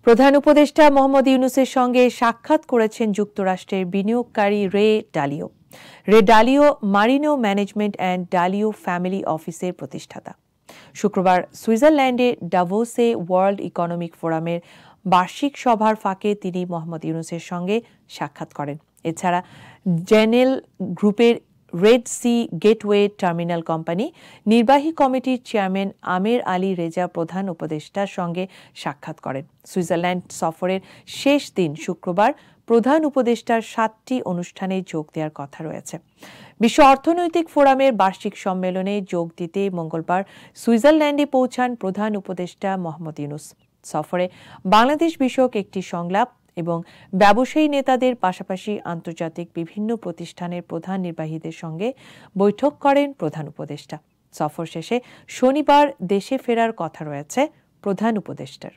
প্রধান উপদেষ্টা মোহাম্মদ ইউনূসের সঙ্গে সাক্ষাৎ করেছেন যুক্তরাষ্ট্রের বিনিয়োগকারী রে ডালিও। রে ডালিও মারিনো ম্যানেজমেন্ট অ্যান্ড ডালিও ফ্যামিলি অফিসের প্রতিষ্ঠাতা। শুক্রবার সুইজারল্যান্ডে ডাভোসে ওয়ার্ল্ড ইকোনমিক ফোরামের বার্ষিক সভার ফাঁকে তিনি মোহাম্মদ ইউনূসের সঙ্গে সাক্ষাৎ করেন। এছাড়া জেনেল গ্রুপের Red Sea Gateway Terminal company নির্বাহী কমিটির চেয়ারম্যান আমের আলী রেজা প্রধান উপদেষ্টার সঙ্গে সাক্ষাৎ করেন। সুইজারল্যান্ড সফরের শেষ দিন শুক্রবার প্রধান উপদেষ্টার 7টি অনুষ্ঠানে যোগ দেওয়ার কথা রয়েছে। বিশ্ব অর্থনৈতিক ফোরামের বার্ষিক সম্মেলনে যোগ দিতে মঙ্গলবার সুইজারল্যান্ডে পৌঁছান প্রধান উপদেষ্টা মোহাম্মদ ইউনূস। সফরে বাংলাদেশ বিষয়ক একটি সংলাপ এবং ব্যবসায়ী নেতাদের পাশাপাশি আন্তর্জাতিক বিভিন্ন প্রতিষ্ঠানের প্রধান নির্বাহীদের সঙ্গে বৈঠক করেন প্রধান উপদেষ্টা। সফর শেষে শনিবার দেশে ফেরার কথা রয়েছে প্রধান উপদেষ্টার।